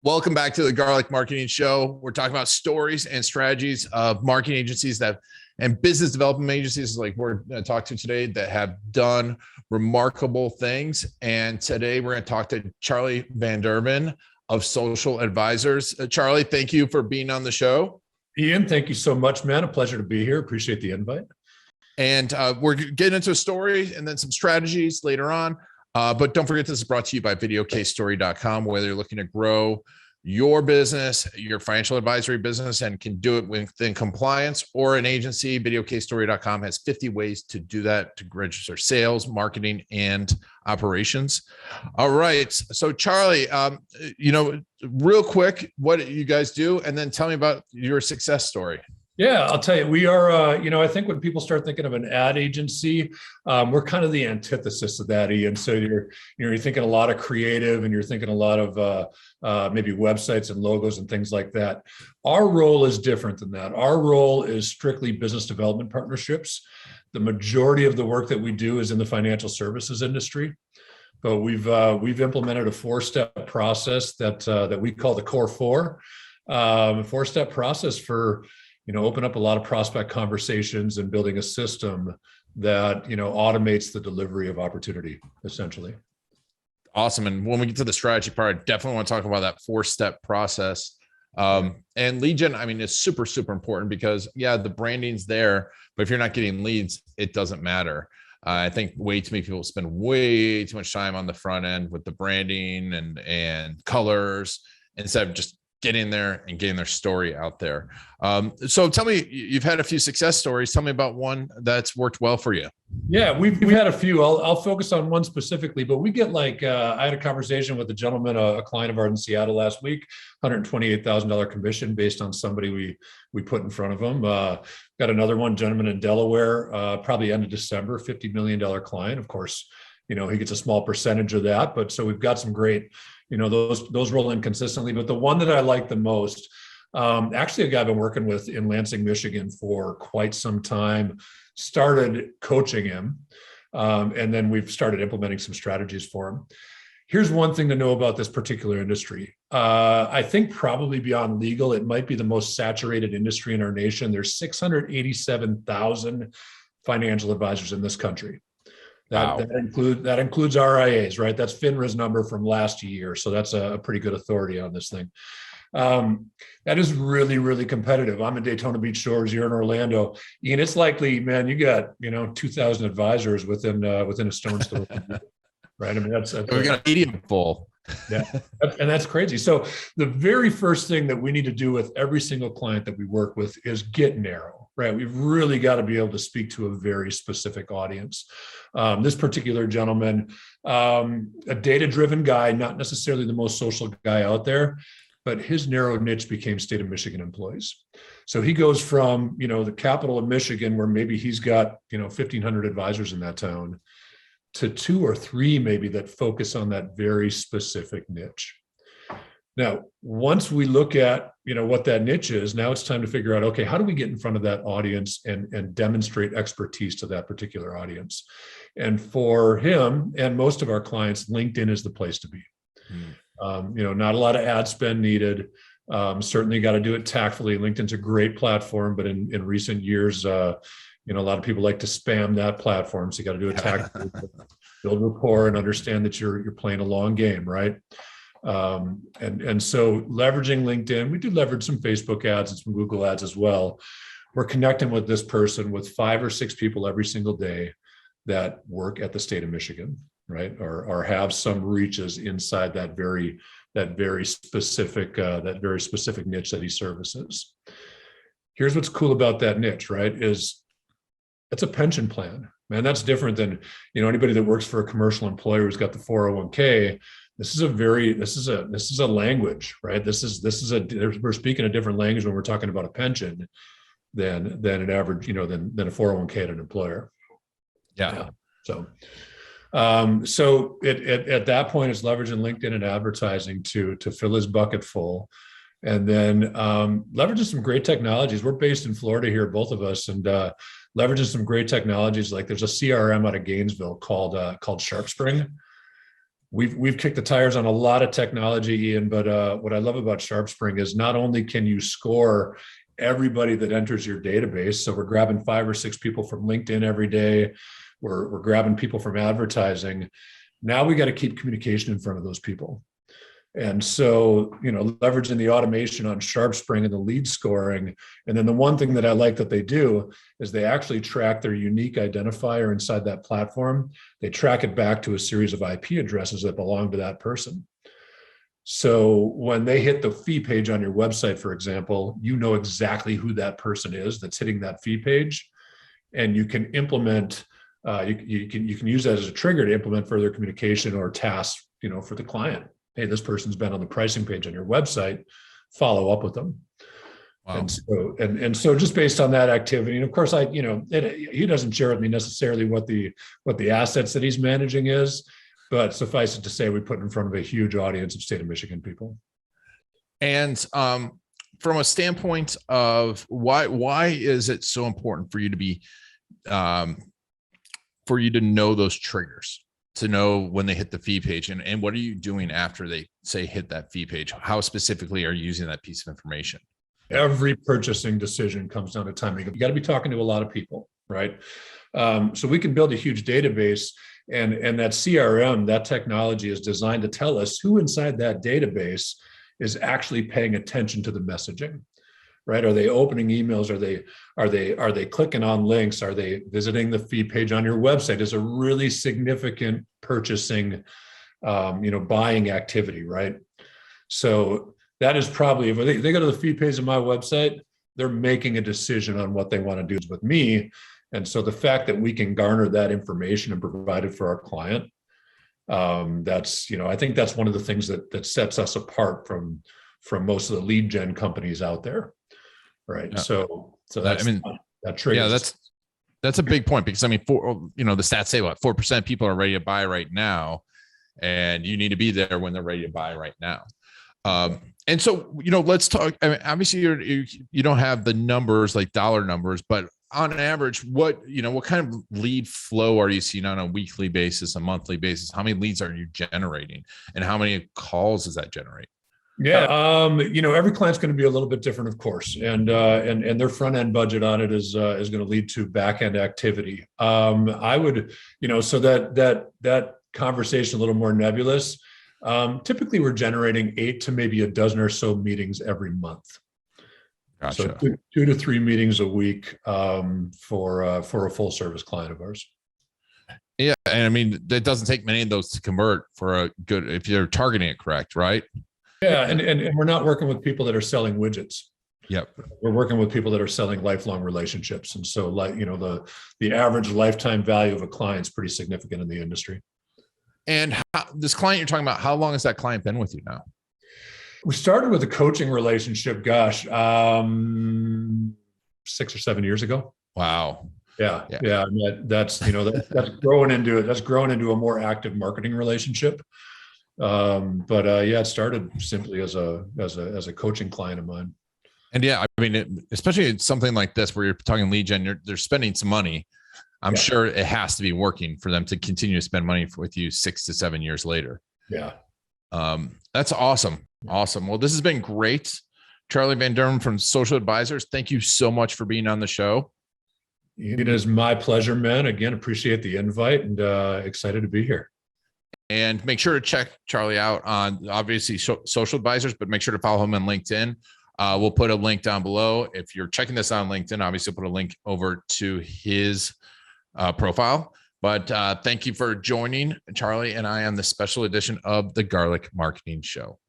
Welcome back to the Garlic Marketing Show. We're talking about stories and strategies of marketing agencies and business development agencies like we're going to talk to today that have done remarkable things. And today we're going to talk to Charlie Van Derven of Social Advisors. Charlie, thank you for being on the show. Ian, thank you so much, man. A pleasure to be here. Appreciate the invite. And we're getting into a story and then some strategies later on. But don't forget, this is brought to you by videocasestory.com, whether you're looking to grow your business, your financial advisory business, and can do it within compliance, or an agency. Videocasestory.com has 50 ways to do that, to register sales, marketing, and operations. All right. So Charlie, real quick, what do you guys do? And then tell me about your success story. Yeah, I'll tell you, we are, I think when people start thinking of an ad agency, we're kind of the antithesis of that, Ian. So you're thinking a lot of creative and you're thinking a lot of maybe websites and logos and things like that. Our role is different than that. Our role is strictly business development partnerships. The majority of the work that we do is in the financial services industry, but we've implemented a 4-step process that we call the Core 4, a 4-step process for open up a lot of prospect conversations and building a system that, automates the delivery of opportunity, essentially. Awesome. And when we get to the strategy part, I definitely want to talk about that 4-step process. And lead gen, is super, super important because the branding's there, but if you're not getting leads, it doesn't matter. I think way too many people spend way too much time on the front end with the branding and colors instead of just getting there and getting their story out there. So tell me, you've had a few success stories. Tell me about one that's worked well for you. Yeah, we've had a few. I'll focus on one specifically, but we get I had a conversation with a gentleman, a client of ours in Seattle last week, $128,000 commission based on somebody we put in front of him. Got another one, gentleman in Delaware, probably end of December, $50 million client. Of course, he gets a small percentage of that, but so we've got some great, those roll in consistently. But the one that I like the most, actually a guy I've been working with in Lansing, Michigan for quite some time, started coaching him. And then we've started implementing some strategies for him. Here's one thing to know about this particular industry. I think probably beyond legal, it might be the most saturated industry in our nation. There's 687,000 financial advisors in this country. That includes RIAs, right? That's FINRA's number from last year. So that's a pretty good authority on this thing. That is really, really competitive. I'm in Daytona Beach Shores. You're in Orlando. Ian, it's likely, man, you got, 2,000 advisors within a stone's throw, right? We got a medium full. Yeah, and that's crazy. So the very first thing that we need to do with every single client that we work with is get narrow, right? We've really got to be able to speak to a very specific audience. This particular gentleman, a data-driven guy, not necessarily the most social guy out there, but his narrow niche became state of Michigan employees. So he goes from, the capital of Michigan, where maybe he's got, 1,500 advisors in that town, to 2 or 3 maybe that focus on that very specific niche. Now, once we look at, what that niche is, now it's time to figure out, okay, how do we get in front of that audience and demonstrate expertise to that particular audience? And for him and most of our clients, LinkedIn is the place to be. Not a lot of ad spend needed. Certainly got to do it tactfully. LinkedIn's a great platform, but in recent years, a lot of people like to spam that platform. So you got to do it tactfully, build rapport and understand that you're playing a long game, right? And so leveraging LinkedIn, we do leverage some Facebook ads and some Google ads as well. We're connecting with this person with 5 or 6 people every single day that work at the state of Michigan, right? Or have some reaches inside that very specific niche that he services. Here's what's cool about that niche, right? Is it's a pension plan, man. That's different than, anybody that works for a commercial employer who's got the 401k. This is a language, right? We're speaking a different language when we're talking about a pension than an average, than a 401k at an employer. Yeah. So at that point, it's leveraging LinkedIn and advertising to fill his bucket full. And then leveraging some great technologies. We're based in Florida here, both of us, and leveraging some great technologies. Like there's a CRM out of Gainesville called SharpSpring. We've kicked the tires on a lot of technology, Ian, but what I love about SharpSpring is not only can you score everybody that enters your database, so we're grabbing 5 or 6 people from LinkedIn every day, we're grabbing people from advertising. Now we got to keep communication in front of those people. And so, leveraging the automation on SharpSpring and the lead scoring. And then the one thing that I like that they do is they actually track their unique identifier inside that platform. They track it back to a series of IP addresses that belong to that person. So when they hit the fee page on your website, for example, you know exactly who that person is that's hitting that fee page. And you can implement, you can use that as a trigger to implement further communication or tasks, for the client. Hey, this person's been on the pricing page on your website, follow up with them. Wow. And so just based on that activity, and of course, he doesn't share with me necessarily what the assets that he's managing is, but suffice it to say, we put in front of a huge audience of state of Michigan people. And from a standpoint of why is it so important for you to be, for you to know those triggers? To know when they hit the fee page, and what are you doing after they say hit that fee page? How specifically are you using that piece of information? Every purchasing decision comes down to timing. You got to be talking to a lot of people, right? So we can build a huge database, and that CRM, that technology is designed to tell us who inside that database is actually paying attention to the messaging. Right? Are they opening emails? Are they clicking on links? Are they visiting the fee page on your website? Is a really significant purchasing, buying activity, right? So that is probably, if they go to the fee page of my website, they're making a decision on what they want to do with me. And so the fact that we can garner that information and provide it for our client, that's, I think that's one of the things that sets us apart from most of the lead gen companies out there. Right. Yeah. So that's, that triggers. Yeah, that's a big point, because the stats say 4% people are ready to buy right now, and you need to be there when they're ready to buy right now. And so, let's talk. Obviously you don't have the numbers, like dollar numbers, but on average, what kind of lead flow are you seeing on a weekly basis, a monthly basis? How many leads are you generating, and how many calls does that generate? Yeah. Every client's going to be a little bit different, of course, and their front end budget on it is going to lead to back end activity. I would, so that conversation a little more nebulous. Typically, we're generating 8 to maybe a dozen or so meetings every month. Gotcha. So 2 to 3 meetings a week for a full service client of ours. Yeah, and it doesn't take many of those to convert for a good, if you're targeting it correct, right? Yeah, and we're not working with people that are selling widgets. Yep. We're working with people that are selling lifelong relationships. And so, the average lifetime value of a client is pretty significant in the industry. And this client you're talking about, how long has that client been with you now? We started with a coaching relationship, 6 or 7 years ago. Wow. Yeah. And that's grown into a more active marketing relationship. It started simply as a coaching client of mine. And especially in something like this, where you're talking lead gen, they're spending some money. I'm sure it has to be working for them to continue to spend money with you 6 to 7 years later. Yeah. That's awesome. Awesome. Well, this has been great. Charlie Van Derven from Social Advisors. Thank you so much for being on the show. It is my pleasure, man. Again, appreciate the invite, and excited to be here. And make sure to check Charlie out on, obviously, Social Advisors, but make sure to follow him on LinkedIn. We'll put a link down below. If you're checking this on LinkedIn, obviously we'll put a link over to his profile. But thank you for joining Charlie and I on the special edition of the Garlic Marketing Show.